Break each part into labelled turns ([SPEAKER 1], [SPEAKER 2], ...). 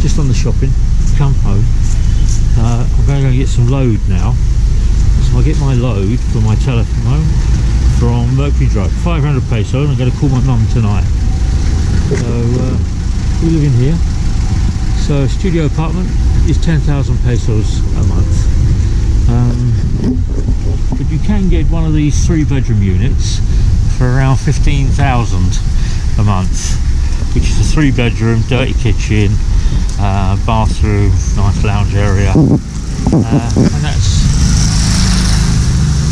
[SPEAKER 1] just on the shopping, come home. I'm going to go get some load now. So I get my load for my telephone from Mercury Drive, 500 pesos. I'm going to call my mum tonight. So we live in here. So studio apartment is 10,000 pesos a month. But you can get one of these 3-bedroom units for around 15,000 a month, which is a 3-bedroom, dirty kitchen, bathroom, nice lounge area, and that's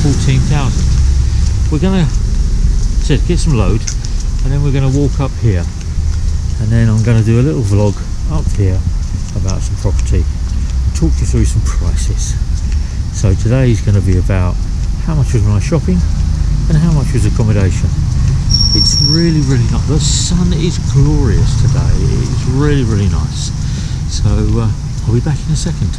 [SPEAKER 1] 14,000. We're gonna get some load, and then we're gonna walk up here, and then I'm gonna do a little vlog up here about some property and talk you through some prices. So today is going to be about how much was my shopping and how much was accommodation. It's really nice. The sun is glorious today. It's really nice. So I'll be back in a second.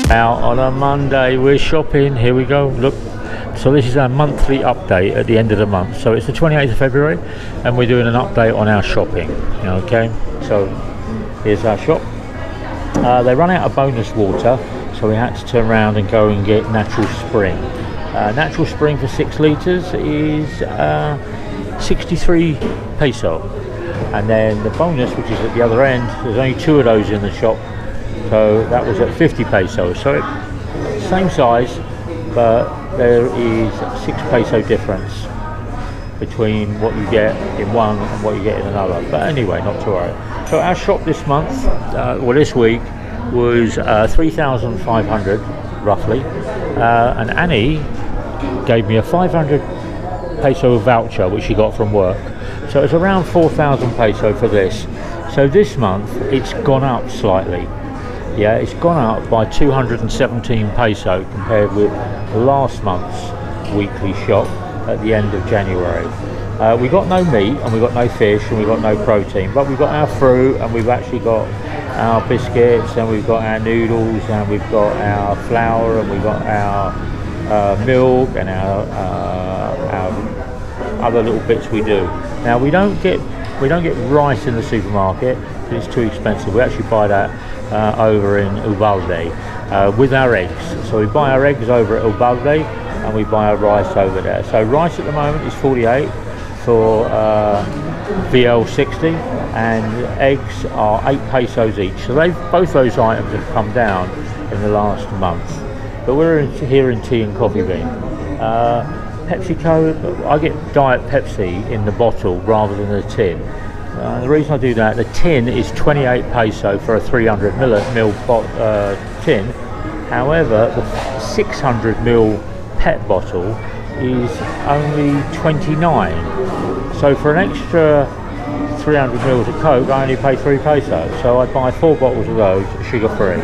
[SPEAKER 1] Now on a Monday we're shopping. Here we go, look. So this is our monthly update at the end of the month. So it's the 28th of February and we're doing an update on our shopping. Okay, so here's our shop. They run out of bonus water, so we had to turn around and go and get natural spring. Natural spring for 6 litres is 63 peso. And then the bonus, which is at the other end, there's only 2 of those in the shop. So that was at 50 pesos. So same size, but there is 6 peso difference between what you get in one and what you get in another. But anyway, not to worry. So our shop this month, this week, was 3,500 roughly. And Annie gave me a 500 peso voucher, which she got from work. So it's around 4,000 peso for this. So this month, it's gone up slightly. Yeah, it's gone up by 217 peso compared with last month's weekly shop at the end of January. We got no meat and we got no fish and we got no protein, but we've got our fruit and we've actually got our biscuits and we've got our noodles and we've got our flour and we've got our milk and our other little bits we do. Now we don't get rice in the supermarket because it's too expensive. We actually buy that over in Ubalde with our eggs. So we buy our eggs over at Ubalde and we buy our rice over there. So rice at the moment is 48 for VL 60 and eggs are 8 pesos each. So both those items have come down in the last month. But we're here in tea and coffee bean. PepsiCo, I get Diet Pepsi in the bottle rather than the tin. The reason I do that, the tin is 28 peso for a 300 ml tin. However, the 600 ml PET bottle is only 29. So for an extra 300 ml of Coke, I only pay 3 pesos. So I buy 4 bottles of those, sugar-free.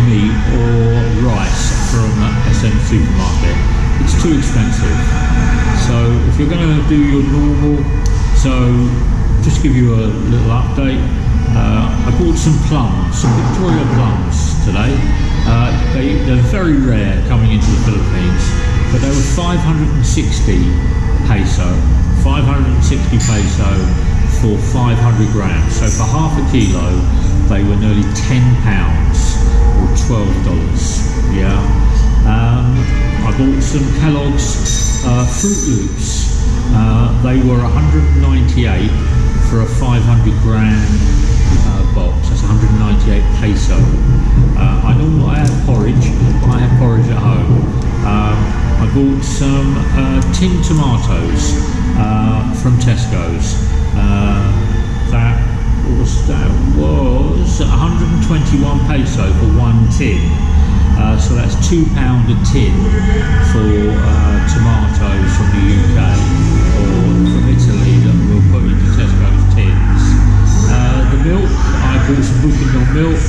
[SPEAKER 1] Meat or rice from SM supermarket, it's too expensive. So if you're going to do your normal, just to give you a little update, I bought some plums, some Victoria plums today. They're very rare coming into the Philippines, but they were 560 peso. 560 peso for 500 grams. So for half a kilo, they were nearly £10 or $12. Yeah. I bought some Kellogg's Fruit Loops. They were 198 for a 500 gram box. That's 198 peso. I have porridge. I have porridge at home. I bought some tinned tomatoes from Tesco's. That was 121 peso for 1 tin. So that's £2 a tin for tomatoes from the UK or from Italy that we'll put into Tesco's tins. The milk, I bought some Buchanol milk,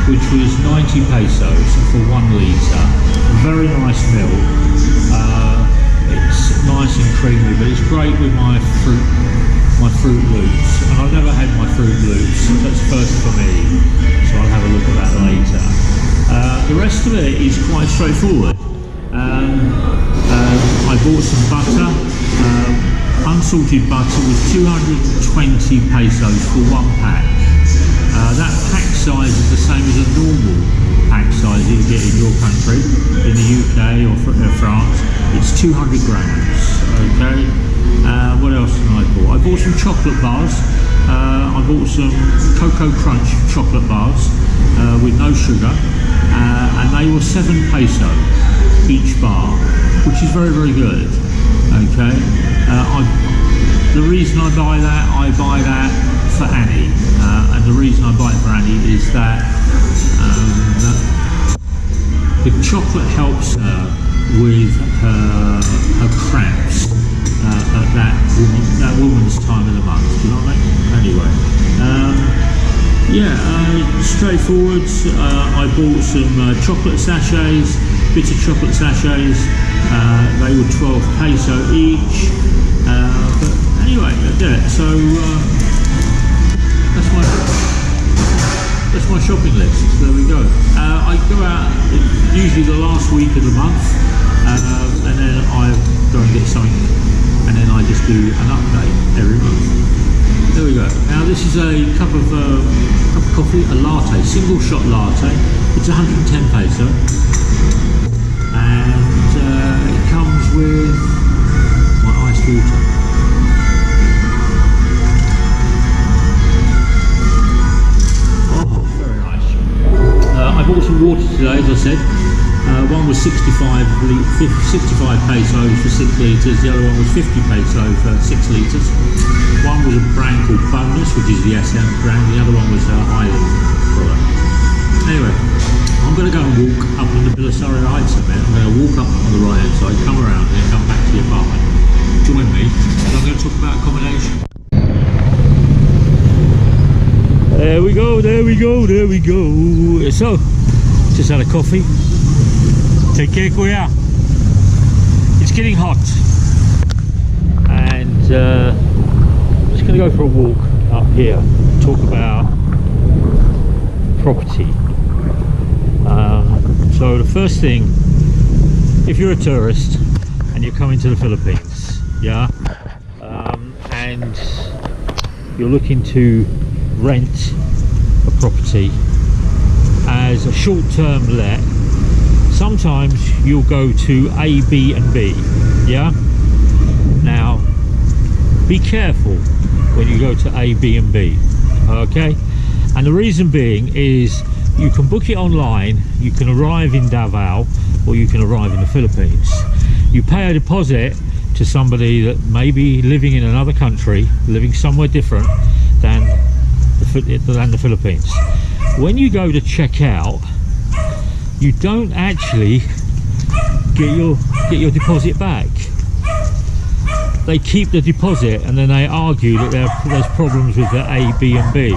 [SPEAKER 1] which was 90 pesos for 1 litre. Very nice milk. It's nice and creamy, but it's great with my Fruit Loops, and I've never had my Fruit Loops, so that's first for me, so I'll have a look at that later. The rest of it is quite straightforward. I bought some butter. Unsalted butter was 220 pesos for one pack. That pack size is the same as a normal pack size that you get in your country, in the UK or France. It's 200 grams. Okay. What else did I bought? I bought some chocolate bars. I bought some Cocoa Crunch chocolate bars with no sugar, and they were 7 peso each bar, which is very, very good. Okay. The reason I buy that for Annie, and the reason I buy it for Annie is that the chocolate helps her with her cramps at that woman's time of the month. Do you know what I mean? Anyway, straightforward. I bought some chocolate sachets, bitter chocolate sachets. They were 12 peso each. But anyway, yeah. So that's my shopping list. There we go. I go out usually the last week of the month, and then I go and get something, and then I just do an update every month. There we go. Now this is a cup of coffee, a latte, single shot latte. It's 110 peso, and it comes with my iced water. Oh, very nice. I bought some water today, as I said. One was 65 pesos for 6 litres, the other one was 50 peso for 6 litres. One was a brand called Bonus, which is the SM brand, the other one was a Highland product. Anyway, I'm going to go and walk up on the Belisario Heights a bit. I'm going to walk up on the right hand side, come around and then come back to the apartment. Join me, and I'm going to talk about accommodation. There we go, there we go, there we go. So, just had a coffee. Take care, Kuya. It's getting hot, and I'm just going to go for a walk up here, talk about property. So the first thing, if you're a tourist and you're coming to the Philippines, yeah, and you're looking to rent a property as a short-term let, sometimes you'll go to A, B and B, yeah? Now, be careful when you go to A, B and B, okay? And the reason being is you can book it online, you can arrive in Davao, or you can arrive in the Philippines. You pay a deposit to somebody that may be living in another country, living somewhere different than the Philippines. When you go to check out, you don't actually get your deposit back. They keep the deposit and then they argue that there's problems with the A, B and B.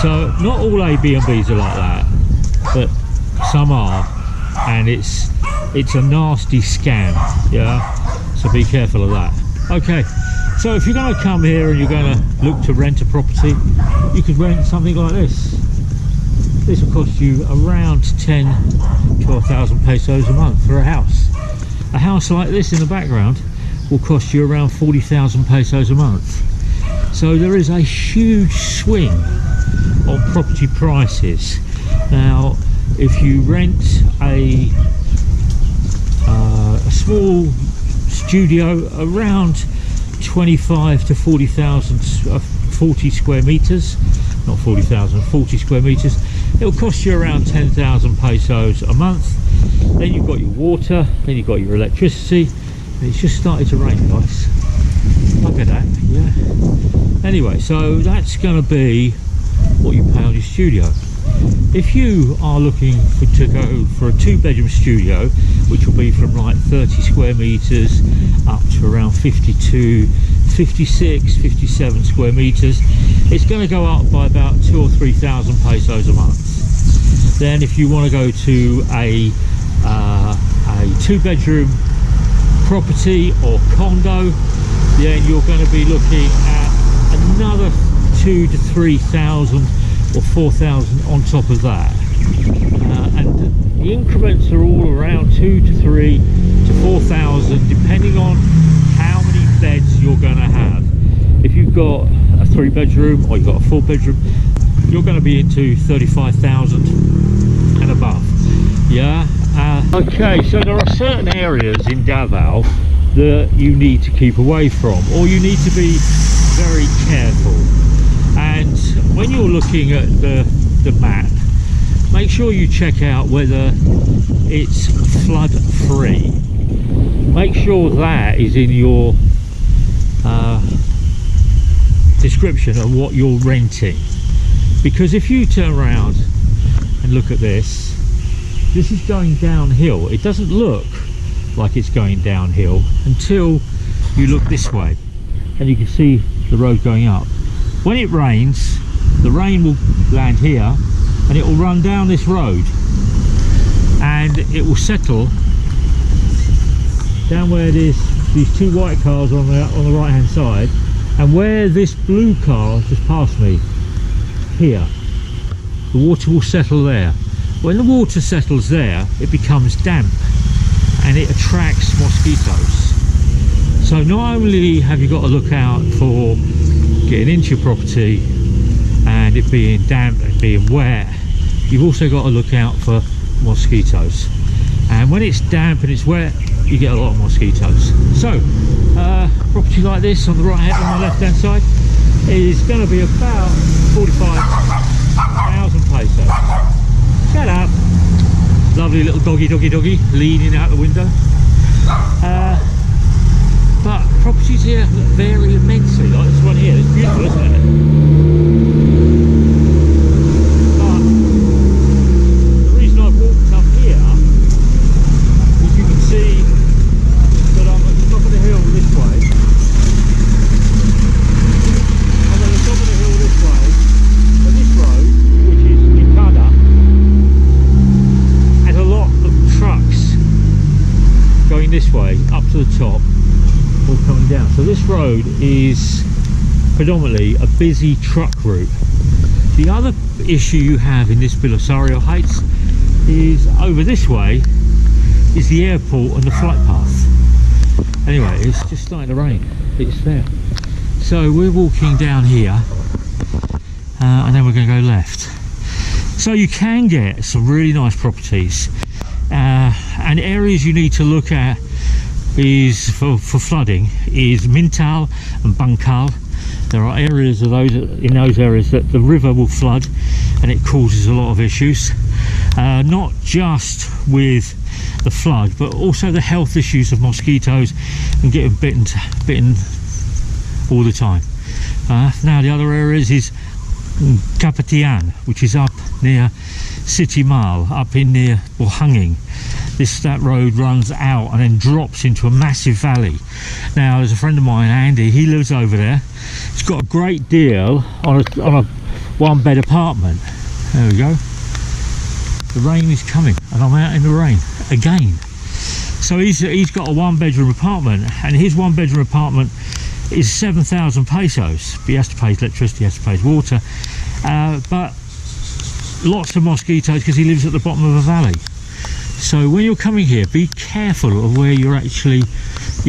[SPEAKER 1] So not all A, B and Bs are like that, but some are, and it's a nasty scam, yeah? So be careful of that. Okay, so if you're going to come here and you're going to look to rent a property, you could rent something like this. This will cost you around 12,000 pesos a month for a house. A house like this in the background will cost you around 40,000 pesos a month. So there is a huge swing on property prices. Now, if you rent a small studio around 25 to 40,000, 40 square meters, not 40,000, 40 square meters, it'll cost you around 10,000 pesos a month. Then you've got your water, then you've got your electricity, and it's just started to rain, guys. Look at that, yeah. Anyway, so that's going to be what you pay on your studio. If you are looking to go for a 2-bedroom studio, which will be from like 30 square meters up to around 52, 56, 57 square meters, it's going to go up by about 2,000 or 3,000 pesos a month. Then if you want to go to a 2-bedroom property or condo, then you're going to be looking at another 2,000 to 3,000 or 4,000 on top of that, and the increments are all around 2,000 to 3,000 to 4,000 depending on how many beds you're going to have. If you've got a 3-bedroom or you've got a 4-bedroom, you're going to be into 35,000 and above. Yeah. Okay, so there are certain areas in DAVAO that you need to keep away from, or you need to be very careful. And when you're looking at the map, make sure you check out whether it's flood free. Make sure that is in your description of what you're renting, because if you turn around and look at this is going downhill. It doesn't look like it's going downhill until you look this way and you can see the road going up. When it rains, the rain will land here and it will run down this road and it will settle down where there's these 2 white cars on the right hand side, and where this blue car just passed me here, the water will settle there. When the water settles there, it becomes damp and it attracts mosquitoes. So not only have you got to look out for getting into your property and it being damp and being wet, you've also got to look out for mosquitoes. And when it's damp and it's wet, you get a lot of mosquitoes. So property like this on the right hand and the left hand side is going to be about 45,000 pesos. Shut up. Lovely little doggy leaning out the window. But properties here vary immensely, like this one here. It's beautiful, isn't it? But the reason I've walked up here is you can see that I'm at the top of the hill this way. I'm at the top of the hill this way. And this road, which is Nikada, has a lot of trucks going this way up to the top, all coming down. So this road is predominantly a busy truck route. The other issue you have in this Belisario Heights is over this way is the airport and the flight path. Anyway, it's just starting to rain. It's there. So we're walking down here and then we're going to go left. So you can get some really nice properties, and areas you need to look at is for flooding is Mintal and Bangkal. There are areas of those in those areas that the river will flood and it causes a lot of issues, not just with the flood but also the health issues of mosquitoes and getting bitten all the time. Now the other areas is Kapatian, which is up near City Mall, up in near Bohanging. That road runs out and then drops into a massive valley. Now there's a friend of mine, Andy, he lives over there. He's got a great deal on a 1-bed apartment. There we go. The rain is coming and I'm out in the rain again. So he's got a 1-bedroom apartment, and his 1-bedroom apartment is 7,000 pesos. But he has to pay his electricity, he has to pay his water, but lots of mosquitoes because he lives at the bottom of a valley. So when you're coming here, be careful of where you're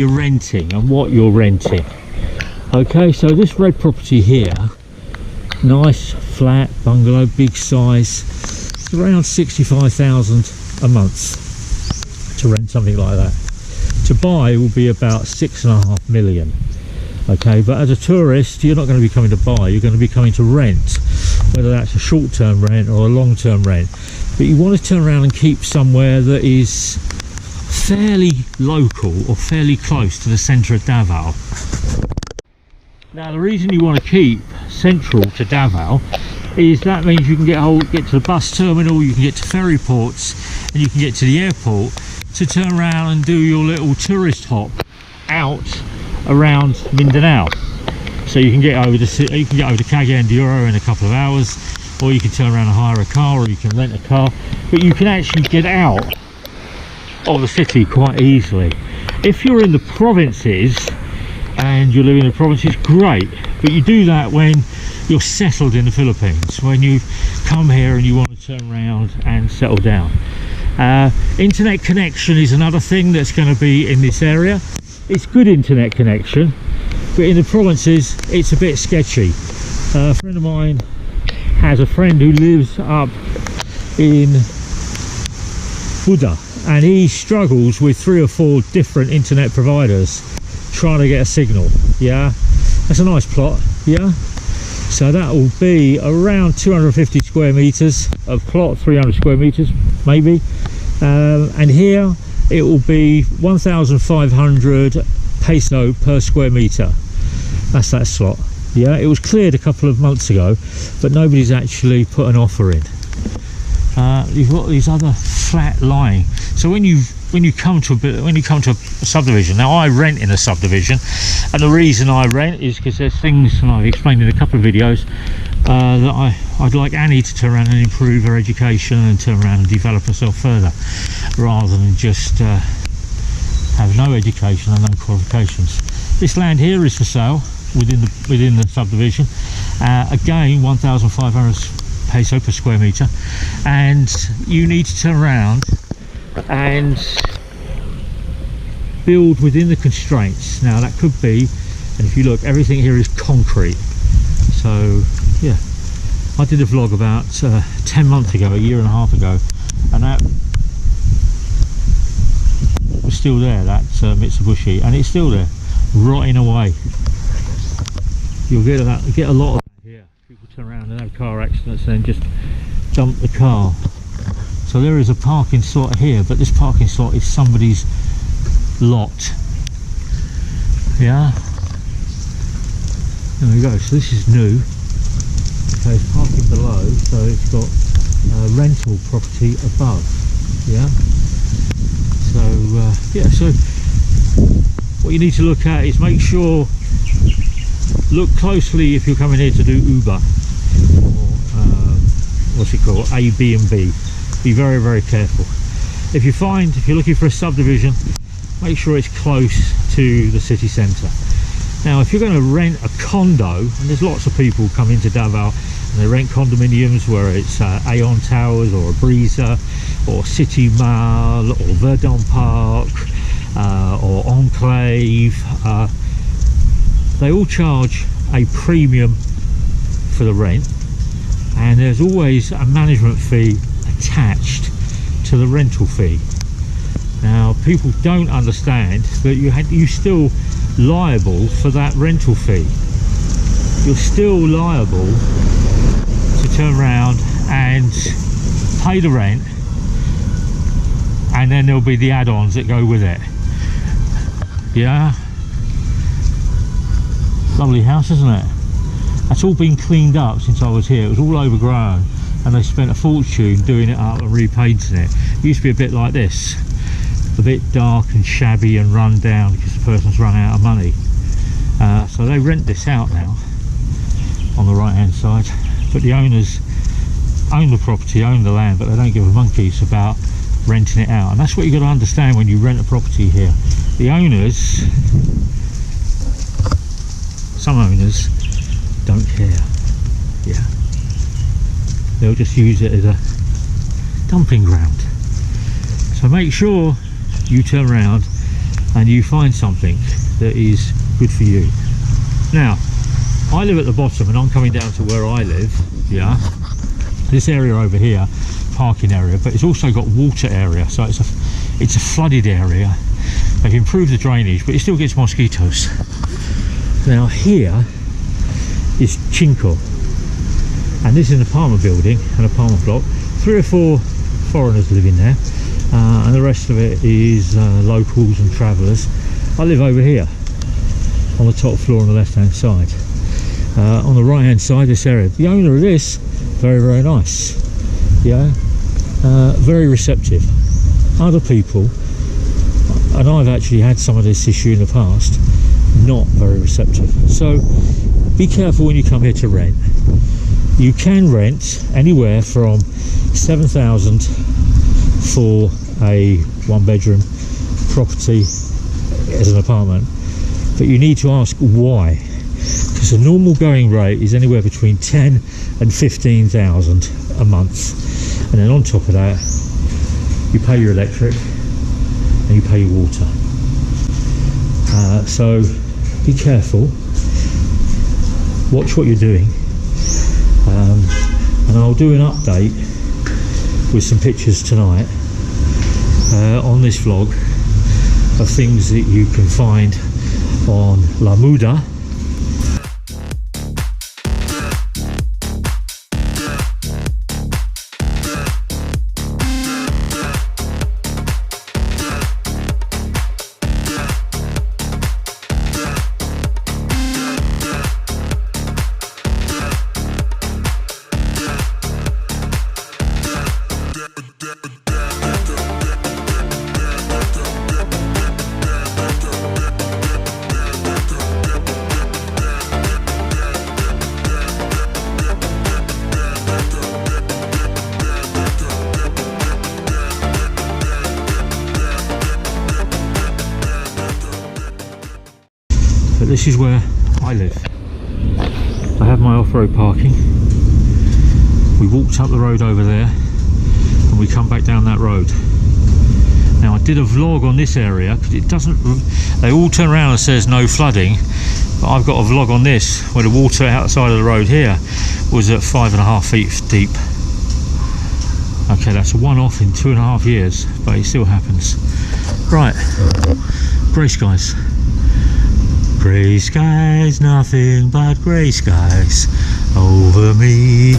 [SPEAKER 1] renting and what you're renting. Okay, so this red property here, nice flat bungalow, big size, it's around 65,000 a month to rent something like that. To buy will be about 6.5 million. Okay, but as a tourist you're not going to be coming to buy, you're going to be coming to rent, whether that's a short-term rent or a long-term rent. But you want to turn around and keep somewhere that is fairly local or fairly close to the centre of Davao. Now the reason you want to keep central to Davao is that means you can get to the bus terminal, you can get to ferry ports, and you can get to the airport to turn around and do your little tourist hop out around Mindanao. So you can get over to Cagayan de Oro in a couple of hours, or you can turn around and hire a car, or you can rent a car, but you can actually get out of the city quite easily. If you're in the provinces, and you're living in the province, it's great. But you do that when you're settled in the Philippines, when you come here and you want to turn around and settle down. Internet connection is another thing that's going to be in this area. It's good internet connection, but in the provinces it's a bit sketchy. A friend of mine has a friend who lives up in Buddha, and he struggles with 3 or 4 different internet providers trying to get a signal. Yeah, that's a nice plot. Yeah, so that will be around 250 square meters of plot, 300 square meters maybe, and here it will be 1,500 peso per square meter. That's that slot. Yeah, it was cleared a couple of months ago, but nobody's actually put an offer in. You've got these other flat lying. So when you come to a subdivision, now I rent in a subdivision, and the reason I rent is because there's things, and I've explained in a couple of videos, that I'd like Annie to turn around and improve her education and turn around and develop herself further, rather than just have no education and no qualifications. This land here is for sale within the subdivision. Again, 1,500 peso per square meter, and you need to turn around and build within the constraints. Now that could be, and if you look, everything here is concrete. So yeah, I did a vlog about 10 months ago, a year and a half ago, and that was still there, that Mitsubishi, and it's still there, rotting away. You'll get a lot of that here. People turn around and have car accidents and then just dump the car. So there is a parking slot here, but this parking slot is somebody's lot. Yeah, there we go. So this is new. Okay, it's parking below, so it's got rental property above. Yeah, so yeah, so what you need to look at is make sure, look closely if you're coming here to do Uber or what's it called, Airbnb. Be very, very careful. If you're looking for a subdivision, make sure it's close to the city centre. Now if you're going to rent a condo, and there's lots of people come into Davao and they rent condominiums, where it's Aeon Towers or a Breeza or City Mall or Verdun Park or Enclave, they all charge a premium for the rent, and there's always a management fee attached to the rental fee. Now people don't understand that you're still liable for that rental fee. You're still liable to turn around and pay the rent, and then there'll be the add-ons that go with it. Yeah, lovely house, isn't it? That's all been cleaned up since I was here. It was all overgrown, and they spent a fortune doing it up and repainting it. It used to be a bit like this, a bit dark and shabby and run down because the person's run out of money. So they rent this out now on the right hand side, but the owners own the property, own the land, but they don't give a monkeys about renting it out. And that's what you've got to understand when you rent a property here. The owners, some owners don't care. Yeah, they'll just use it as a dumping ground. So make sure you turn around and you find something that is good for you. Now I live at the bottom and I'm coming down to where I live. Yeah, this area over here, parking area, but it's also got water area, so it's a flooded area. They've improved the drainage, but it still gets mosquitoes. Now here is Cinco, and this is an apartment building, an apartment block. 3 or 4 foreigners live in there, and the rest of it is locals and travellers. I live over here on the top floor on the left hand side. On the right hand side, this area, the owner of this, very, very nice. Yeah, very receptive. Other people, and I've actually had some of this issue in the past, not very receptive. So be careful when you come here to rent. You can rent anywhere from 7,000 for a 1-bedroom property as an apartment but you need to ask why, because the normal going rate is anywhere between 10 and 15,000 a month, and then on top of that you pay your electric and you pay your water. So be careful, watch what you're doing, and I'll do an update with some pictures tonight on this vlog of things that you can find on La Muda. But this is where I live. I have my off-road parking. We walked up the road over there and we come back down that road. Now I did a vlog on this area because it doesn't, they all turn around and says no flooding, but I've got a vlog on this where the water outside of the road here was at 5.5 feet deep. Okay, that's a one-off in 2.5 years, but it still happens. Right, grey skies. Grey skies, nothing but grey skies over me.